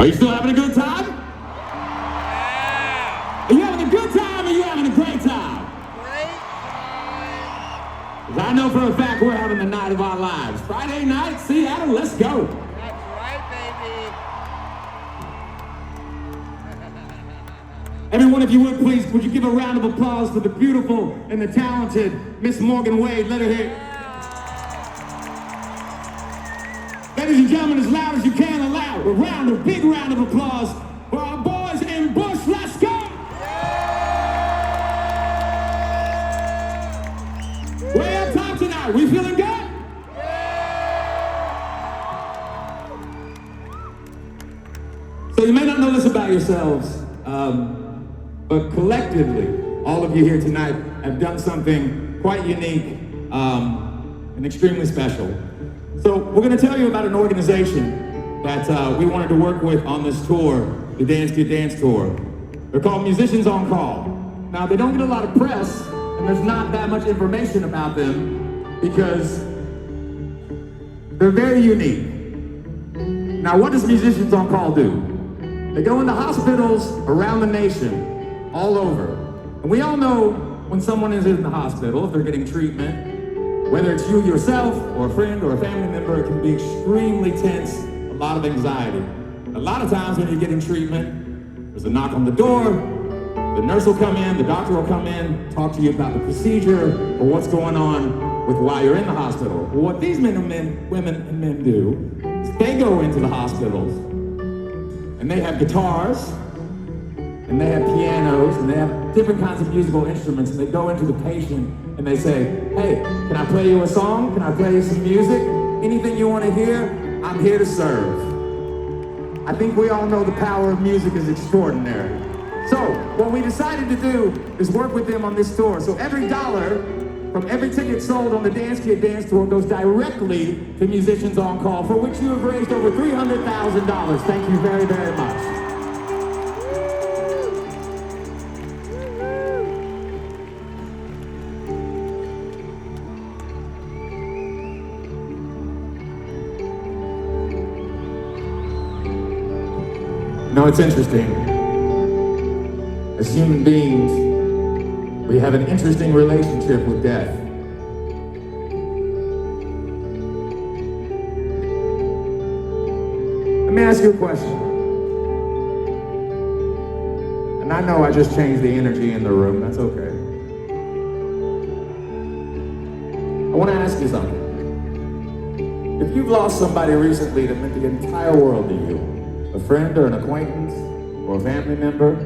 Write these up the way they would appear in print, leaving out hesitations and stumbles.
Are you still having a good time? Are you having a good time or are you having a great time? Great time. 'Cause I know for a fact we're having the night of our lives. Friday night, Seattle, let's go. That's right, baby. Everyone, if you would, please, would you give a round of applause for the beautiful and the talented Miss Morgan Wade? Let her hear. Ladies and gentlemen, as loud as you can allow, a big round of applause for our boys in Bush. Let's go! Way up top tonight. We feeling good? So you may not know this about yourselves, but collectively, all of you here tonight have done something quite unique and extremely special. So we're going to tell you about an organization that we wanted to work with on this tour, the Dance Kid Dance Tour. They're called Musicians on Call. Now, they don't get a lot of press, and there's not that much information about them because they're very unique. Now, what does Musicians on Call do? They go into hospitals around the nation, all over. And we all know when someone is in the hospital, if they're getting treatment, whether it's you yourself or a friend or a family member, it can be extremely tense, a lot of anxiety. A lot of times when you're getting treatment, there's a knock on the door, the nurse will come in, the doctor will come in, talk to you about the procedure or what's going on with why you're in the hospital. Well, what these women and men do is they go into the hospitals and they have guitars, and they have pianos, and they have different kinds of musical instruments, and they go into the patient and they say, hey, can I play you a song? Can I play you some music? Anything you want to hear? I'm here to serve. I think we all know the power of music is extraordinary. So what we decided to do is work with them on this tour. So every dollar from every ticket sold on the Dance Kid Dance Tour goes directly to Musicians on Call, for which you have raised over $300,000. Thank you very, very much. No, it's interesting. As human beings, we have an interesting relationship with death. Let me ask you a question. And I know I just changed the energy in the room, that's okay. I want to ask you something. If you've lost somebody recently that meant the entire world to you, a friend or an acquaintance or a family member,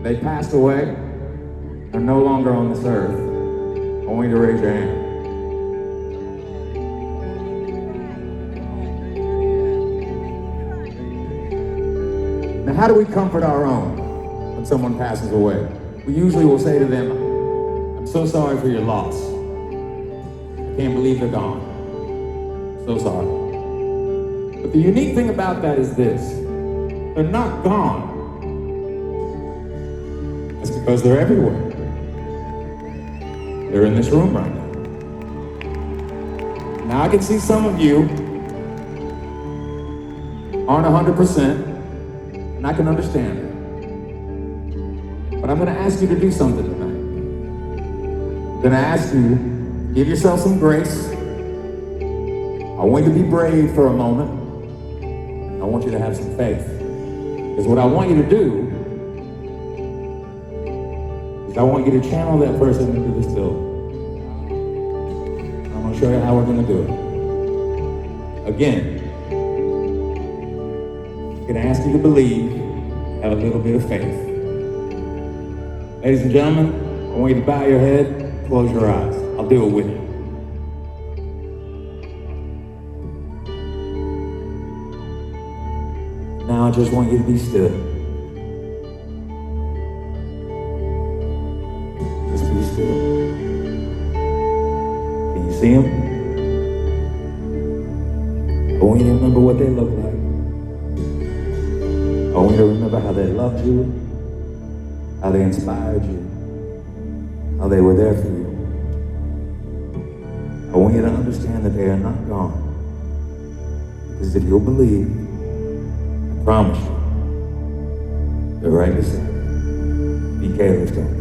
they passed away, are no longer on this earth, I want you to raise your hand. Now, how do we comfort our own when someone passes away? We usually will say to them, I'm so sorry for your loss. I can't believe they're gone. So sorry. But the unique thing about that is this. They're not gone. That's because they're everywhere. They're in this room right now. Now I can see some of you aren't 100%, and I can understand it. But I'm gonna ask you to do something tonight. I'm gonna ask you, give yourself some grace. I want you to be brave for a moment. I want you to have some faith. Because what I want you to do is I want you to channel that person into this building. I'm going to show you how we're going to do it. Again, I'm going to ask you to believe, have a little bit of faith. Ladies and gentlemen, I want you to bow your head, close your eyes. I'll do it with you. Now I just want you to be still. Just be still. Can you see them? I want you to remember what they look like. I want you to remember how they loved you, how they inspired you, how they were there for you. I want you to understand that they are not gone. Because if you'll believe, promise you, the right decision. BK, let's go.